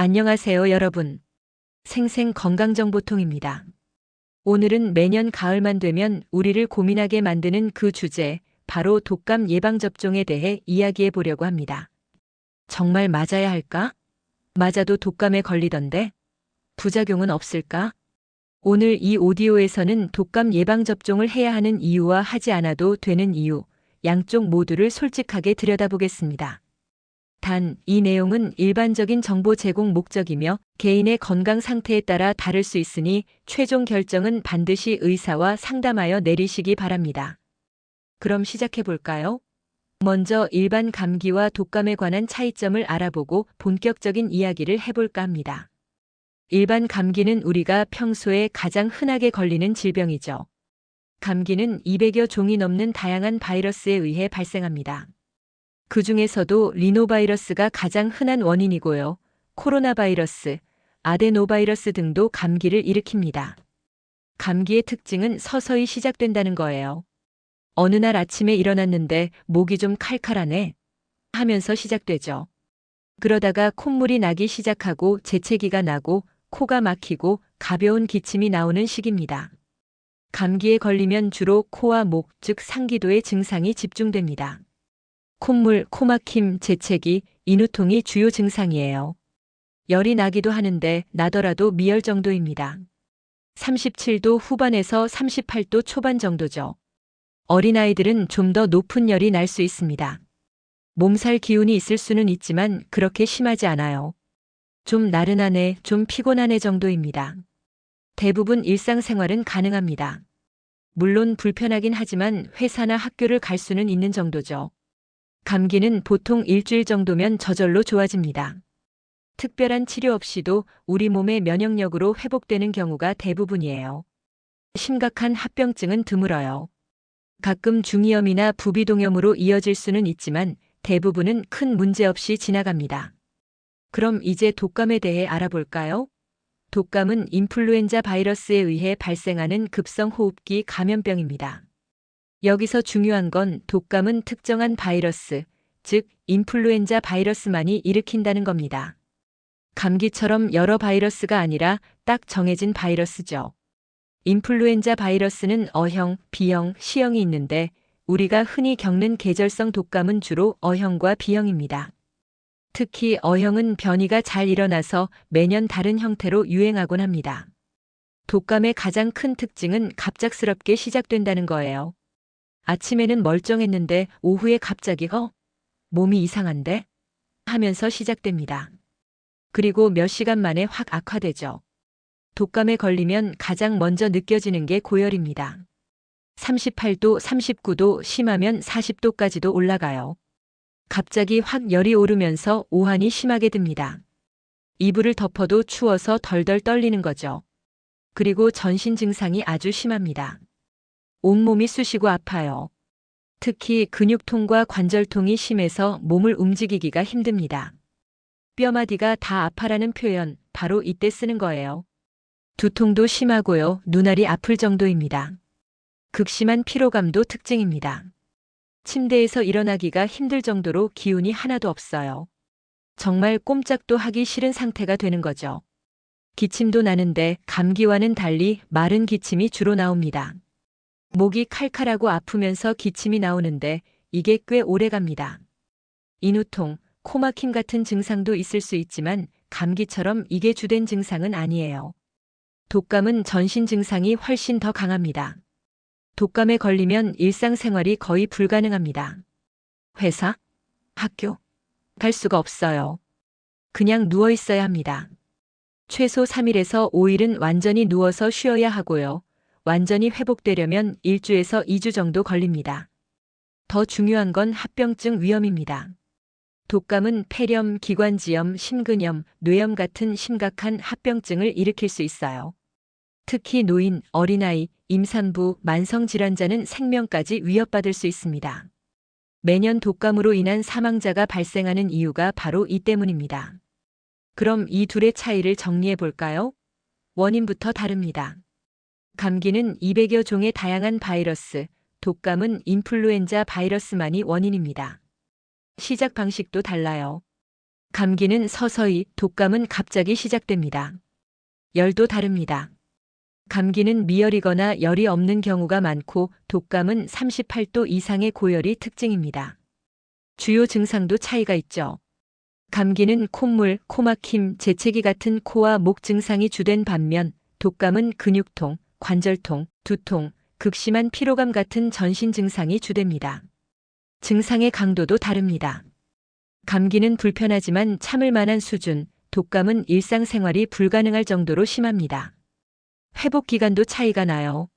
안녕하세요, 여러분. 생생 건강정보통입니다. 오늘은 매년 가을만 되면 우리를 고민하게 만드는 그 주제, 바로 독감 예방접종에 대해 이야기해 보려고 합니다. 정말 맞아야 할까? 맞아도 독감에 걸리던데? 부작용은 없을까? 오늘 이 오디오에서는 독감 예방접종을 해야 하는 이유와 하지 않아도 되는 이유, 양쪽 모두를 솔직하게 들여다보겠습니다. 단, 이 내용은 일반적인 정보 제공 목적이며 개인의 건강 상태에 따라 다를 수 있으니 최종 결정은 반드시 의사와 상담하여 내리시기 바랍니다. 그럼 시작해 볼까요? 먼저 일반 감기와 독감에 관한 차이점을 알아보고 본격적인 이야기를 해볼까 합니다. 일반 감기는 우리가 평소에 가장 흔하게 걸리는 질병이죠. 감기는 200여 종이 넘는 다양한 바이러스에 의해 발생합니다. 그 중에서도 리노바이러스가 가장 흔한 원인이고요. 코로나 바이러스, 아데노바이러스 등도 감기를 일으킵니다. 감기의 특징은 서서히 시작된다는 거예요. 어느 날 아침에 일어났는데 목이 좀 칼칼하네 하면서 시작되죠. 그러다가 콧물이 나기 시작하고 재채기가 나고 코가 막히고 가벼운 기침이 나오는 시기입니다. 감기에 걸리면 주로 코와 목, 즉 상기도의 증상이 집중됩니다. 콧물, 코막힘, 재채기, 인후통이 주요 증상이에요. 열이 나기도 하는데 나더라도 미열 정도입니다. 37도 후반에서 38도 초반 정도죠. 어린아이들은 좀 더 높은 열이 날 수 있습니다. 몸살 기운이 있을 수는 있지만 그렇게 심하지 않아요. 좀 나른하네, 좀 피곤하네 정도입니다. 대부분 일상생활은 가능합니다. 물론 불편하긴 하지만 회사나 학교를 갈 수는 있는 정도죠. 감기는 보통 일주일 정도면 저절로 좋아집니다. 특별한 치료 없이도 우리 몸의 면역력으로 회복되는 경우가 대부분이에요. 심각한 합병증은 드물어요. 가끔 중이염이나 부비동염으로 이어질 수는 있지만 대부분은 큰 문제 없이 지나갑니다. 그럼 이제 독감에 대해 알아볼까요? 독감은 인플루엔자 바이러스에 의해 발생하는 급성호흡기 감염병입니다. 여기서 중요한 건 독감은 특정한 바이러스, 즉 인플루엔자 바이러스만이 일으킨다는 겁니다. 감기처럼 여러 바이러스가 아니라 딱 정해진 바이러스죠. 인플루엔자 바이러스는 O형, B형, C형이 있는데 우리가 흔히 겪는 계절성 독감은 주로 O형과 B형입니다. 특히 O형은 변이가 잘 일어나서 매년 다른 형태로 유행하곤 합니다. 독감의 가장 큰 특징은 갑작스럽게 시작된다는 거예요. 아침에는 멀쩡했는데 오후에 갑자기 몸이 이상한데? 하면서 시작됩니다. 그리고 몇 시간 만에 확 악화되죠. 독감에 걸리면 가장 먼저 느껴지는 게 고열입니다. 38도, 39도, 심하면 40도까지도 올라가요. 갑자기 확 열이 오르면서 오한이 심하게 듭니다. 이불을 덮어도 추워서 덜덜 떨리는 거죠. 그리고 전신 증상이 아주 심합니다. 온몸이 쑤시고 아파요. 특히 근육통과 관절통이 심해서 몸을 움직이기가 힘듭니다. 뼈마디가 다 아파라는 표현, 바로 이때 쓰는 거예요. 두통도 심하고요, 눈알이 아플 정도입니다. 극심한 피로감도 특징입니다. 침대에서 일어나기가 힘들 정도로 기운이 하나도 없어요. 정말 꼼짝도 하기 싫은 상태가 되는 거죠. 기침도 나는데 감기와는 달리 마른 기침이 주로 나옵니다. 목이 칼칼하고 아프면서 기침이 나오는데 이게 꽤 오래 갑니다. 인후통, 코막힘 같은 증상도 있을 수 있지만 감기처럼 이게 주된 증상은 아니에요. 독감은 전신 증상이 훨씬 더 강합니다. 독감에 걸리면 일상생활이 거의 불가능합니다. 회사, 학교, 갈 수가 없어요. 그냥 누워 있어야 합니다. 최소 3일에서 5일은 완전히 누워서 쉬어야 하고요. 완전히 회복되려면 1주에서 2주 정도 걸립니다. 더 중요한 건 합병증 위험입니다. 독감은 폐렴, 기관지염, 심근염, 뇌염 같은 심각한 합병증을 일으킬 수 있어요. 특히 노인, 어린아이, 임산부, 만성질환자는 생명까지 위협받을 수 있습니다. 매년 독감으로 인한 사망자가 발생하는 이유가 바로 이 때문입니다. 그럼 이 둘의 차이를 정리해 볼까요? 원인부터 다릅니다. 감기는 200여 종의 다양한 바이러스, 독감은 인플루엔자 바이러스만이 원인입니다. 시작 방식도 달라요. 감기는 서서히, 독감은 갑자기 시작됩니다. 열도 다릅니다. 감기는 미열이거나 열이 없는 경우가 많고 독감은 38도 이상의 고열이 특징입니다. 주요 증상도 차이가 있죠. 감기는 콧물, 코막힘, 재채기 같은 코와 목 증상이 주된 반면 독감은 근육통, 관절통, 두통, 극심한 피로감 같은 전신 증상이 주됩니다. 증상의 강도도 다릅니다. 감기는 불편하지만 참을 만한 수준, 독감은 일상생활이 불가능할 정도로 심합니다. 회복 기간도 차이가 나요.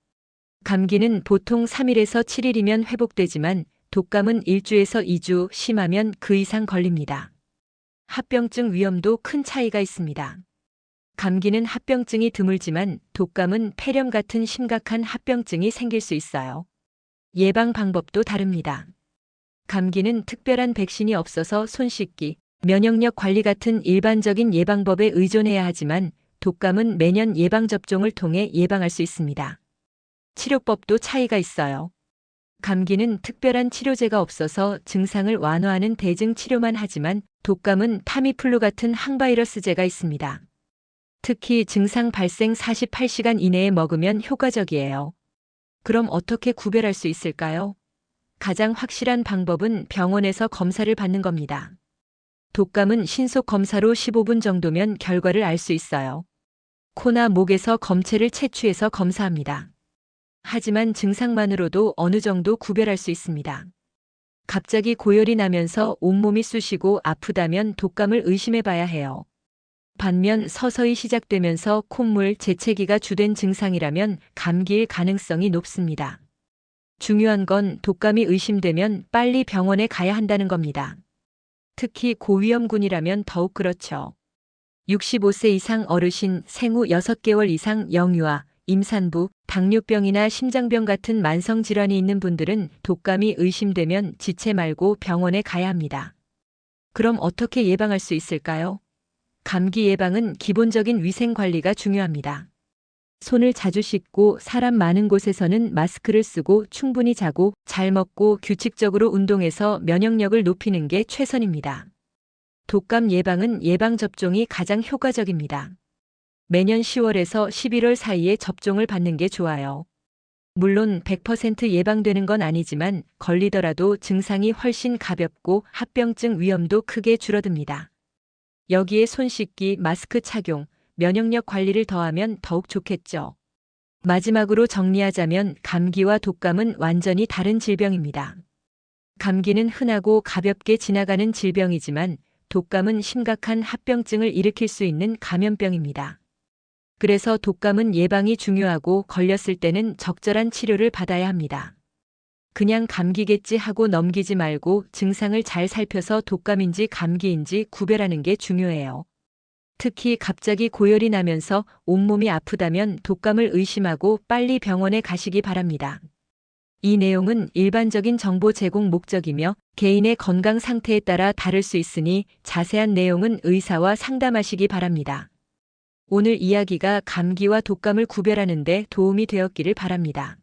감기는 보통 3일에서 7일이면 회복되지만 독감은 1주에서 2주, 심하면 그 이상 걸립니다. 합병증 위험도 큰 차이가 있습니다. 감기는 합병증이 드물지만 독감은 폐렴 같은 심각한 합병증이 생길 수 있어요. 예방 방법도 다릅니다. 감기는 특별한 백신이 없어서 손 씻기, 면역력 관리 같은 일반적인 예방법에 의존해야 하지만 독감은 매년 예방접종을 통해 예방할 수 있습니다. 치료법도 차이가 있어요. 감기는 특별한 치료제가 없어서 증상을 완화하는 대증 치료만 하지만 독감은 타미플루 같은 항바이러스제가 있습니다. 특히 증상 발생 48시간 이내에 먹으면 효과적이에요. 그럼 어떻게 구별할 수 있을까요? 가장 확실한 방법은 병원에서 검사를 받는 겁니다. 독감은 신속 검사로 15분 정도면 결과를 알 수 있어요. 코나 목에서 검체를 채취해서 검사합니다. 하지만 증상만으로도 어느 정도 구별할 수 있습니다. 갑자기 고열이 나면서 온몸이 쑤시고 아프다면 독감을 의심해 봐야 해요. 반면 서서히 시작되면서 콧물, 재채기가 주된 증상이라면 감기일 가능성이 높습니다. 중요한 건 독감이 의심되면 빨리 병원에 가야 한다는 겁니다. 특히 고위험군이라면 더욱 그렇죠. 65세 이상 어르신, 생후 6개월 이상 영유아, 임산부, 당뇨병이나 심장병 같은 만성질환이 있는 분들은 독감이 의심되면 지체 말고 병원에 가야 합니다. 그럼 어떻게 예방할 수 있을까요? 감기 예방은 기본적인 위생 관리가 중요합니다. 손을 자주 씻고 사람 많은 곳에서는 마스크를 쓰고 충분히 자고 잘 먹고 규칙적으로 운동해서 면역력을 높이는 게 최선입니다. 독감 예방은 예방접종이 가장 효과적입니다. 매년 10월에서 11월 사이에 접종을 받는 게 좋아요. 물론 100% 예방되는 건 아니지만 걸리더라도 증상이 훨씬 가볍고 합병증 위험도 크게 줄어듭니다. 여기에 손 씻기, 마스크 착용, 면역력 관리를 더하면 더욱 좋겠죠. 마지막으로 정리하자면 감기와 독감은 완전히 다른 질병입니다. 감기는 흔하고 가볍게 지나가는 질병이지만 독감은 심각한 합병증을 일으킬 수 있는 감염병입니다. 그래서 독감은 예방이 중요하고 걸렸을 때는 적절한 치료를 받아야 합니다. 그냥 감기겠지 하고 넘기지 말고 증상을 잘 살펴서 독감인지 감기인지 구별하는 게 중요해요. 특히 갑자기 고열이 나면서 온몸이 아프다면 독감을 의심하고 빨리 병원에 가시기 바랍니다. 이 내용은 일반적인 정보 제공 목적이며 개인의 건강 상태에 따라 다를 수 있으니 자세한 내용은 의사와 상담하시기 바랍니다. 오늘 이야기가 감기와 독감을 구별하는 데 도움이 되었기를 바랍니다.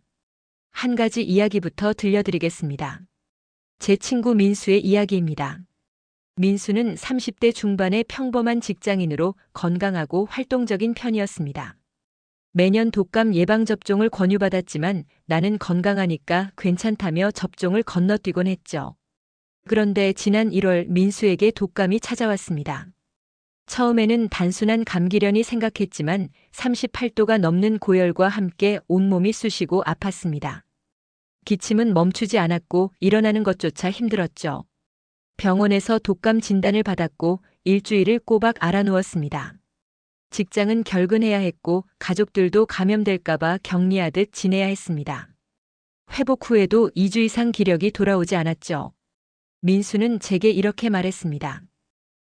한 가지 이야기부터 들려드리겠습니다. 제 친구 민수의 이야기입니다. 민수는 30대 중반의 평범한 직장인으로 건강하고 활동적인 편이었습니다. 매년 독감 예방접종을 권유받았지만 나는 건강하니까 괜찮다며 접종을 건너뛰곤 했죠. 그런데 지난 1월 민수에게 독감이 찾아왔습니다. 처음에는 단순한 감기려니 생각했지만 38도가 넘는 고열과 함께 온몸이 쑤시고 아팠습니다. 기침은 멈추지 않았고 일어나는 것조차 힘들었죠. 병원에서 독감 진단을 받았고 일주일을 꼬박 알아누웠습니다. 직장은 결근해야 했고 가족들도 감염될까봐 격리하듯 지내야 했습니다. 회복 후에도 2주 이상 기력이 돌아오지 않았죠. 민수는 제게 이렇게 말했습니다.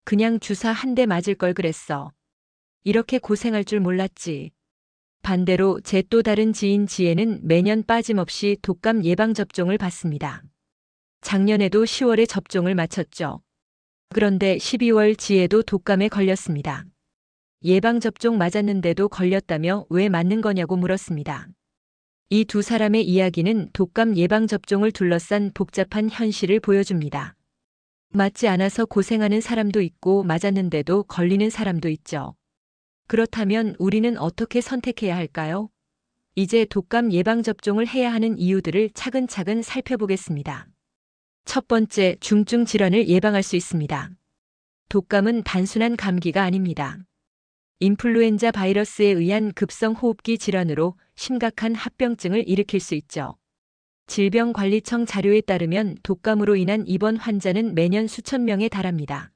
그냥 주사 한 대 맞을 걸 그랬어. 이렇게 고생할 줄 몰랐지. 반대로 제 또 다른 지인 지혜는 매년 빠짐없이 독감 예방접종을 받습니다. 작년에도 10월에 접종을 마쳤죠. 그런데 12월 지혜도 독감에 걸렸습니다. 예방접종 맞았는데도 걸렸다며 왜 맞는 거냐고 물었습니다. 이 두 사람의 이야기는 독감 예방접종을 둘러싼 복잡한 현실을 보여줍니다. 맞지 않아서 고생하는 사람도 있고 맞았는데도 걸리는 사람도 있죠. 그렇다면 우리는 어떻게 선택해야 할까요? 이제 독감 예방접종을 해야 하는 이유들을 차근차근 살펴보겠습니다. 첫 번째, 중증 질환을 예방할 수 있습니다. 독감은 단순한 감기가 아닙니다. 인플루엔자 바이러스에 의한 급성 호흡기 질환으로 심각한 합병증을 일으킬 수 있죠. 질병관리청 자료에 따르면 독감으로 인한 입원 환자는 매년 수천 명에 달합니다.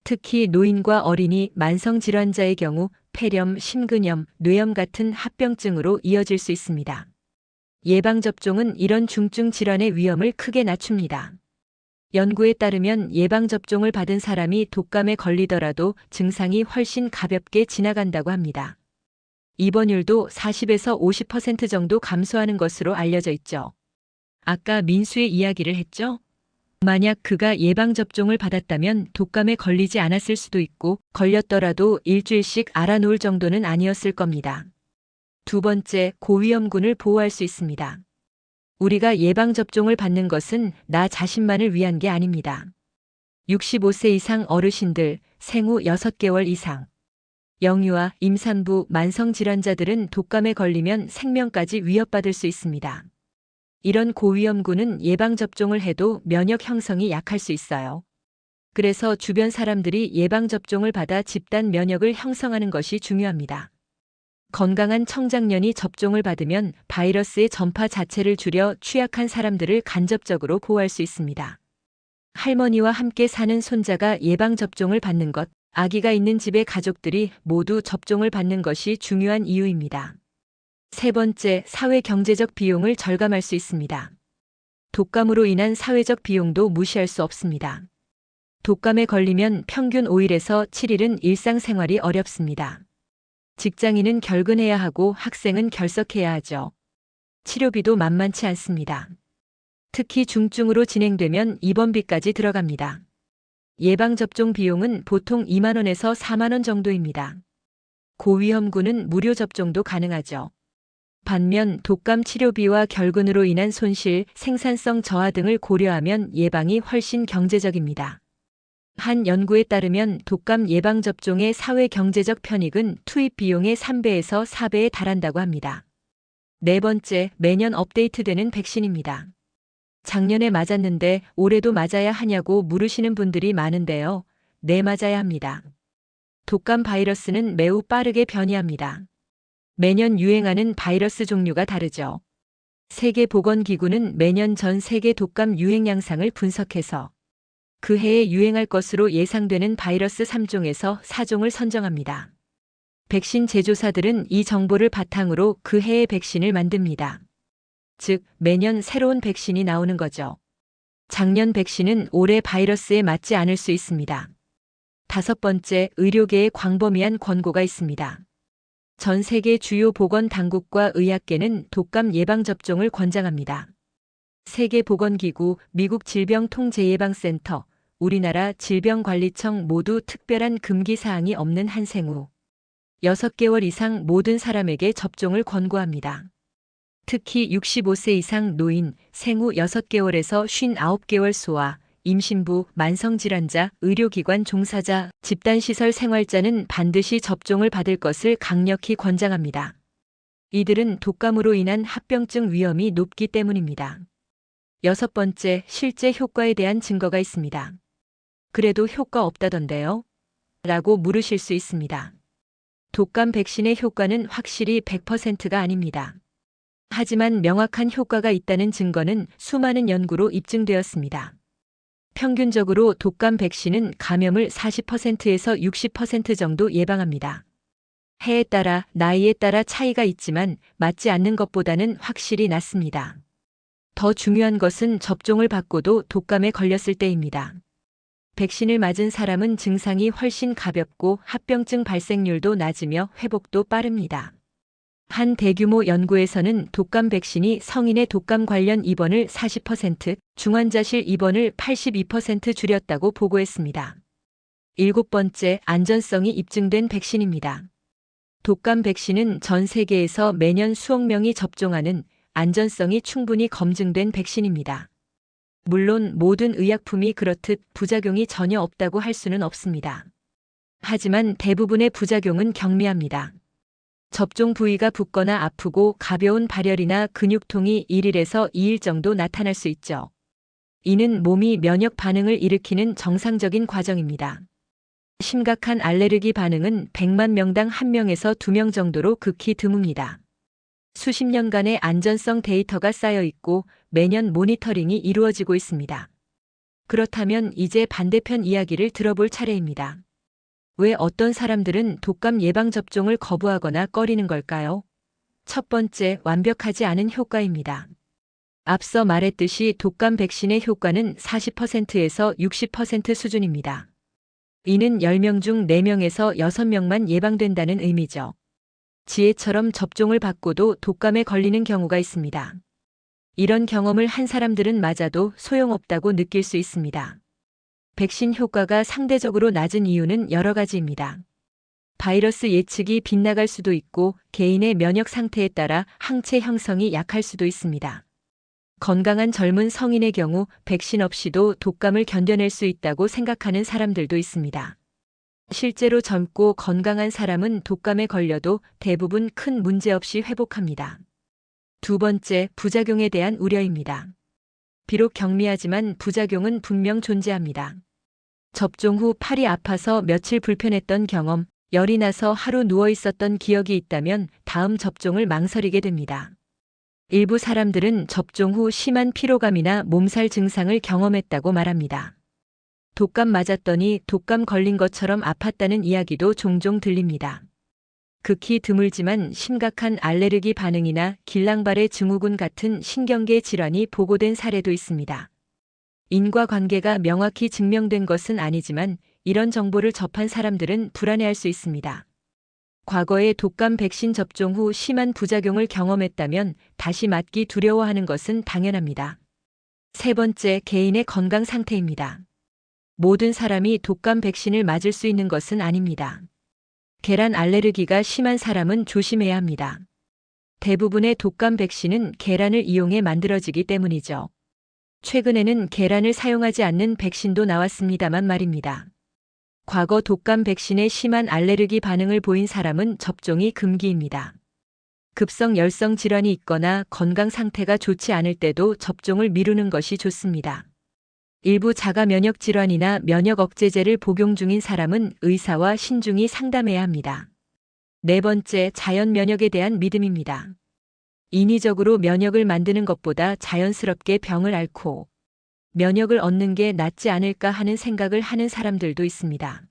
특히 노인과 어린이, 만성질환자의 경우 폐렴, 심근염, 뇌염 같은 합병증으로 이어질 수 있습니다. 예방접종은 이런 중증 질환의 위험을 크게 낮춥니다. 연구에 따르면 예방접종을 받은 사람이 독감에 걸리더라도 증상이 훨씬 가볍게 지나간다고 합니다. 입원율도 40에서 50% 정도 감소하는 것으로 알려져 있죠. 아까 민수의 이야기를 했죠? 만약 그가 예방접종을 받았다면 독감에 걸리지 않았을 수도 있고 걸렸더라도 일주일씩 알아놓을 정도는 아니었을 겁니다. 두 번째, 고위험군을 보호할 수 있습니다. 우리가 예방접종을 받는 것은 나 자신만을 위한 게 아닙니다. 65세 이상 어르신들, 생후 6개월 이상, 영유아, 임산부, 만성질환자들은 독감에 걸리면 생명까지 위협받을 수 있습니다. 이런 고위험군은 예방접종을 해도 면역 형성이 약할 수 있어요. 그래서 주변 사람들이 예방접종을 받아 집단 면역을 형성하는 것이 중요합니다. 건강한 청장년이 접종을 받으면 바이러스의 전파 자체를 줄여 취약한 사람들을 간접적으로 보호할 수 있습니다. 할머니와 함께 사는 손자가 예방접종을 받는 것, 아기가 있는 집의 가족들이 모두 접종을 받는 것이 중요한 이유입니다. 세 번째, 사회경제적 비용을 절감할 수 있습니다. 독감으로 인한 사회적 비용도 무시할 수 없습니다. 독감에 걸리면 평균 5일에서 7일은 일상생활이 어렵습니다. 직장인은 결근해야 하고 학생은 결석해야 하죠. 치료비도 만만치 않습니다. 특히 중증으로 진행되면 입원비까지 들어갑니다. 예방접종 비용은 보통 2만 원에서 4만 원 정도입니다. 고위험군은 무료 접종도 가능하죠. 반면 독감 치료비와 결근으로 인한 손실, 생산성 저하 등을 고려하면 예방이 훨씬 경제적입니다. 한 연구에 따르면 독감 예방접종의 사회경제적 편익은 투입 비용의 3배에서 4배에 달한다고 합니다. 네 번째, 매년 업데이트되는 백신입니다. 작년에 맞았는데 올해도 맞아야 하냐고 물으시는 분들이 많은데요. 네, 맞아야 합니다. 독감 바이러스는 매우 빠르게 변이합니다. 매년 유행하는 바이러스 종류가 다르죠. 세계보건기구는 매년 전 세계 독감 유행 양상을 분석해서 그 해에 유행할 것으로 예상되는 바이러스 3종에서 4종을 선정합니다. 백신 제조사들은 이 정보를 바탕으로 그 해의 백신을 만듭니다. 즉, 매년 새로운 백신이 나오는 거죠. 작년 백신은 올해 바이러스에 맞지 않을 수 있습니다. 다섯 번째, 의료계에 광범위한 권고가 있습니다. 전 세계 주요 보건 당국과 의학계는 독감 예방접종을 권장합니다. 세계보건기구, 미국 질병통제예방센터, 우리나라 질병관리청 모두 특별한 금기 사항이 없는 한 생후 6개월 이상 모든 사람에게 접종을 권고합니다. 특히 65세 이상 노인, 생후 6개월에서 59개월 소아, 임신부, 만성질환자, 의료기관 종사자, 집단시설 생활자는 반드시 접종을 받을 것을 강력히 권장합니다. 이들은 독감으로 인한 합병증 위험이 높기 때문입니다. 여섯 번째, 실제 효과에 대한 증거가 있습니다. 그래도 효과 없다던데요? 라고 물으실 수 있습니다. 독감 백신의 효과는 확실히 100%가 아닙니다. 하지만 명확한 효과가 있다는 증거는 수많은 연구로 입증되었습니다. 평균적으로 독감 백신은 감염을 40%에서 60% 정도 예방합니다. 해에 따라, 나이에 따라 차이가 있지만 맞지 않는 것보다는 확실히 낫습니다. 더 중요한 것은 접종을 받고도 독감에 걸렸을 때입니다. 백신을 맞은 사람은 증상이 훨씬 가볍고 합병증 발생률도 낮으며 회복도 빠릅니다. 한 대규모 연구에서는 독감 백신이 성인의 독감 관련 입원을 40%, 중환자실 입원을 82% 줄였다고 보고했습니다. 일곱 번째, 안전성이 입증된 백신입니다. 독감 백신은 전 세계에서 매년 수억 명이 접종하는 안전성이 충분히 검증된 백신입니다. 물론 모든 의약품이 그렇듯 부작용이 전혀 없다고 할 수는 없습니다. 하지만 대부분의 부작용은 경미합니다. 접종 부위가 붓거나 아프고 가벼운 발열이나 근육통이 1일에서 2일 정도 나타날 수 있죠. 이는 몸이 면역 반응을 일으키는 정상적인 과정입니다. 심각한 알레르기 반응은 100만 명당 1명에서 2명 정도로 극히 드뭅니다. 수십 년간의 안전성 데이터가 쌓여 있고 매년 모니터링이 이루어지고 있습니다. 그렇다면 이제 반대편 이야기를 들어볼 차례입니다. 왜 어떤 사람들은 독감 예방접종을 거부하거나 꺼리는 걸까요? 첫 번째, 완벽하지 않은 효과입니다. 앞서 말했듯이 독감 백신의 효과는 40%에서 60% 수준입니다. 이는 10명 중 4명에서 6명만 예방된다는 의미죠. 지혜처럼 접종을 받고도 독감에 걸리는 경우가 있습니다. 이런 경험을 한 사람들은 맞아도 소용없다고 느낄 수 있습니다. 백신 효과가 상대적으로 낮은 이유는 여러 가지입니다. 바이러스 예측이 빗나갈 수도 있고 개인의 면역 상태에 따라 항체 형성이 약할 수도 있습니다. 건강한 젊은 성인의 경우 백신 없이도 독감을 견뎌낼 수 있다고 생각하는 사람들도 있습니다. 실제로 젊고 건강한 사람은 독감에 걸려도 대부분 큰 문제 없이 회복합니다. 두 번째, 부작용에 대한 우려입니다. 비록 경미하지만 부작용은 분명 존재합니다. 접종 후 팔이 아파서 며칠 불편했던 경험, 열이 나서 하루 누워 있었던 기억이 있다면 다음 접종을 망설이게 됩니다. 일부 사람들은 접종 후 심한 피로감이나 몸살 증상을 경험했다고 말합니다. 독감 맞았더니 독감 걸린 것처럼 아팠다는 이야기도 종종 들립니다. 극히 드물지만 심각한 알레르기 반응이나 길랑발의 증후군 같은 신경계 질환이 보고된 사례도 있습니다. 인과관계가 명확히 증명된 것은 아니지만 이런 정보를 접한 사람들은 불안해할 수 있습니다. 과거에 독감 백신 접종 후 심한 부작용을 경험했다면 다시 맞기 두려워하는 것은 당연합니다. 세 번째, 개인의 건강 상태입니다. 모든 사람이 독감 백신을 맞을 수 있는 것은 아닙니다. 계란 알레르기가 심한 사람은 조심해야 합니다. 대부분의 독감 백신은 계란을 이용해 만들어지기 때문이죠. 최근에는 계란을 사용하지 않는 백신도 나왔습니다만 말입니다. 과거 독감 백신에 심한 알레르기 반응을 보인 사람은 접종이 금기입니다. 급성 열성 질환이 있거나 건강 상태가 좋지 않을 때도 접종을 미루는 것이 좋습니다. 일부 자가 면역 질환이나 면역 억제제를 복용 중인 사람은 의사와 신중히 상담해야 합니다. 네 번째, 자연 면역에 대한 믿음입니다. 인위적으로 면역을 만드는 것보다 자연스럽게 병을 앓고 면역을 얻는 게 낫지 않을까 하는 생각을 하는 사람들도 있습니다.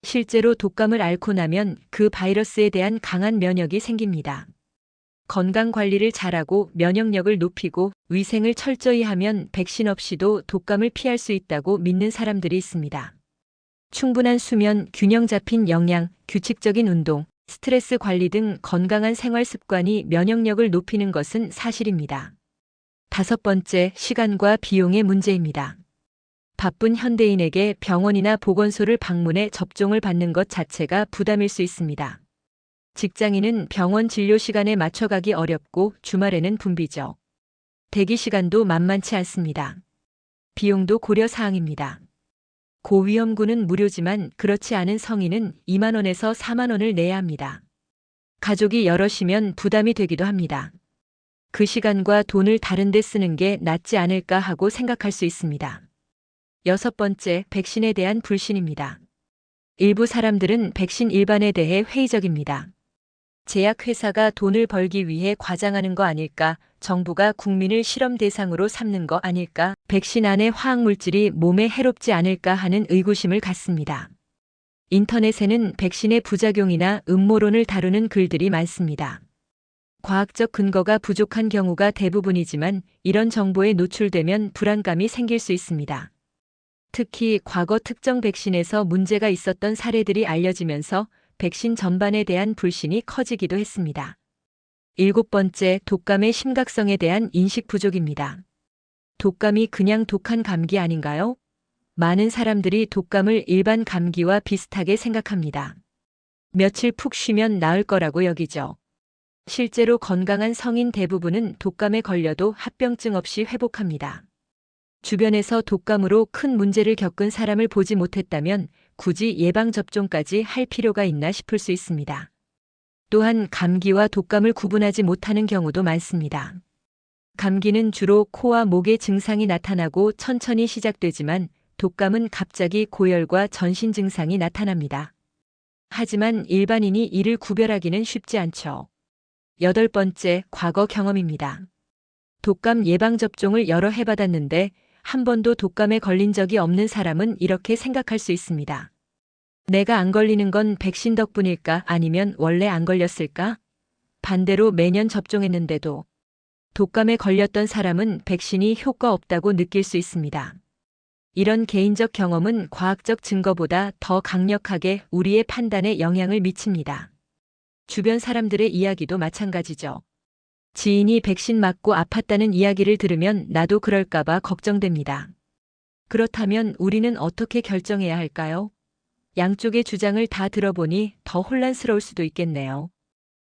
실제로 독감을 앓고 나면 그 바이러스에 대한 강한 면역이 생깁니다. 건강 관리를 잘하고 면역력을 높이고 위생을 철저히 하면 백신 없이도 독감을 피할 수 있다고 믿는 사람들이 있습니다. 충분한 수면, 균형 잡힌 영양, 규칙적인 운동, 스트레스 관리 등 건강한 생활 습관이 면역력을 높이는 것은 사실입니다. 다섯 번째, 시간과 비용의 문제입니다. 바쁜 현대인에게 병원이나 보건소를 방문해 접종을 받는 것 자체가 부담일 수 있습니다. 직장인은 병원 진료 시간에 맞춰가기 어렵고 주말에는 붐비죠. 대기 시간도 만만치 않습니다. 비용도 고려 사항입니다. 고위험군은 무료지만 그렇지 않은 성인은 2만 원에서 4만 원을 내야 합니다. 가족이 여럿이면 부담이 되기도 합니다. 그 시간과 돈을 다른 데 쓰는 게 낫지 않을까 하고 생각할 수 있습니다. 여섯 번째, 백신에 대한 불신입니다. 일부 사람들은 백신 일반에 대해 회의적입니다. 제약회사가 돈을 벌기 위해 과장하는 거 아닐까? 정부가 국민을 실험 대상으로 삼는 거 아닐까? 백신 안의 화학물질이 몸에 해롭지 않을까 하는 의구심을 갖습니다. 인터넷에는 백신의 부작용이나 음모론을 다루는 글들이 많습니다. 과학적 근거가 부족한 경우가 대부분이지만 이런 정보에 노출되면 불안감이 생길 수 있습니다. 특히 과거 특정 백신에서 문제가 있었던 사례들이 알려지면서 백신 전반에 대한 불신이 커지기도 했습니다. 일곱 번째, 독감의 심각성에 대한 인식 부족입니다. 독감이 그냥 독한 감기 아닌가요? 많은 사람들이 독감을 일반 감기와 비슷하게 생각합니다. 며칠 푹 쉬면 나을 거라고 여기죠. 실제로 건강한 성인 대부분은 독감에 걸려도 합병증 없이 회복합니다. 주변에서 독감으로 큰 문제를 겪은 사람을 보지 못했다면 굳이 예방접종까지 할 필요가 있나 싶을 수 있습니다. 또한 감기와 독감을 구분하지 못하는 경우도 많습니다. 감기는 주로 코와 목의 증상이 나타나고 천천히 시작되지만 독감은 갑자기 고열과 전신 증상이 나타납니다. 하지만 일반인이 이를 구별하기는 쉽지 않죠. 8번째, 과거 경험입니다. 독감 예방접종을 여러 해 받았는데 한 번도 독감에 걸린 적이 없는 사람은 이렇게 생각할 수 있습니다. 내가 안 걸리는 건 백신 덕분일까 아니면 원래 안 걸렸을까? 반대로 매년 접종했는데도 독감에 걸렸던 사람은 백신이 효과 없다고 느낄 수 있습니다. 이런 개인적 경험은 과학적 증거보다 더 강력하게 우리의 판단에 영향을 미칩니다. 주변 사람들의 이야기도 마찬가지죠. 지인이 백신 맞고 아팠다는 이야기를 들으면 나도 그럴까봐 걱정됩니다. 그렇다면 우리는 어떻게 결정해야 할까요? 양쪽의 주장을 다 들어보니 더 혼란스러울 수도 있겠네요.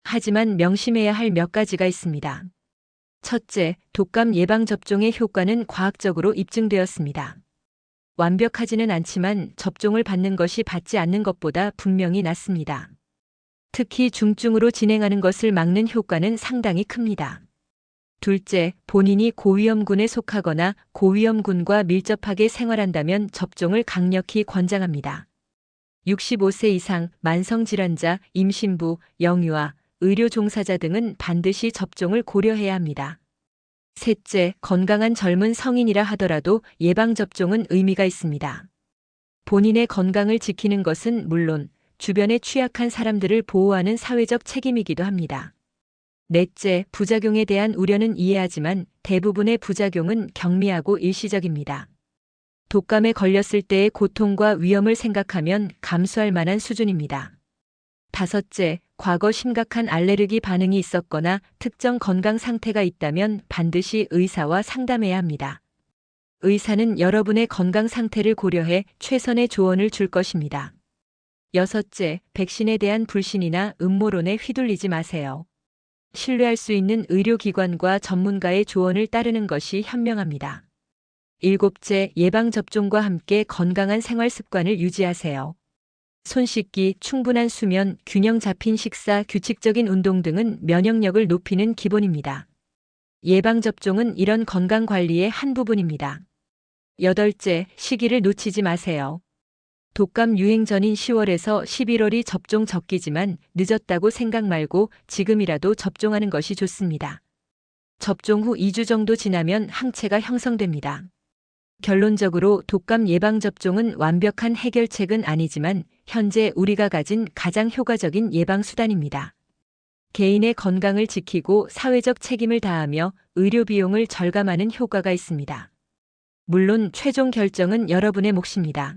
하지만 명심해야 할 몇 가지가 있습니다. 첫째, 독감 예방접종의 효과는 과학적으로 입증되었습니다. 완벽하지는 않지만 접종을 받는 것이 받지 않는 것보다 분명히 낫습니다. 특히 중증으로 진행하는 것을 막는 효과는 상당히 큽니다. 둘째, 본인이 고위험군에 속하거나 고위험군과 밀접하게 생활한다면 접종을 강력히 권장합니다. 65세 이상, 만성질환자, 임신부, 영유아, 의료 종사자 등은 반드시 접종을 고려해야 합니다. 셋째, 건강한 젊은 성인이라 하더라도 예방접종은 의미가 있습니다. 본인의 건강을 지키는 것은 물론 주변의 취약한 사람들을 보호하는 사회적 책임이기도 합니다. 넷째, 부작용에 대한 우려는 이해하지만 대부분의 부작용은 경미하고 일시적입니다. 독감에 걸렸을 때의 고통과 위험을 생각하면 감수할 만한 수준입니다. 다섯째, 과거 심각한 알레르기 반응이 있었거나 특정 건강 상태가 있다면 반드시 의사와 상담해야 합니다. 의사는 여러분의 건강 상태를 고려해 최선의 조언을 줄 것입니다. 여섯째, 백신에 대한 불신이나 음모론에 휘둘리지 마세요. 신뢰할 수 있는 의료기관과 전문가의 조언을 따르는 것이 현명합니다. 일곱째, 예방접종과 함께 건강한 생활 습관을 유지하세요. 손 씻기, 충분한 수면, 균형 잡힌 식사, 규칙적인 운동 등은 면역력을 높이는 기본입니다. 예방접종은 이런 건강관리의 한 부분입니다. 여덟째, 시기를 놓치지 마세요. 독감 유행 전인 10월에서 11월이 접종 적기지만 늦었다고 생각 말고 지금이라도 접종하는 것이 좋습니다. 접종 후 2주 정도 지나면 항체가 형성됩니다. 결론적으로 독감 예방접종은 완벽한 해결책은 아니지만 현재 우리가 가진 가장 효과적인 예방수단입니다. 개인의 건강을 지키고 사회적 책임을 다하며 의료 비용을 절감하는 효과가 있습니다. 물론 최종 결정은 여러분의 몫입니다.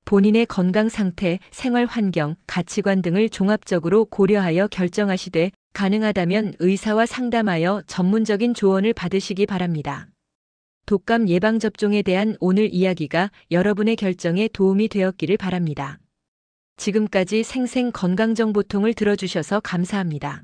본인의 건강 상태, 생활 환경, 가치관 등을 종합적으로 고려하여 결정하시되 가능하다면 의사와 상담하여 전문적인 조언을 받으시기 바랍니다. 독감 예방접종에 대한 오늘 이야기가 여러분의 결정에 도움이 되었기를 바랍니다. 지금까지 생생건강정보통을 들어주셔서 감사합니다.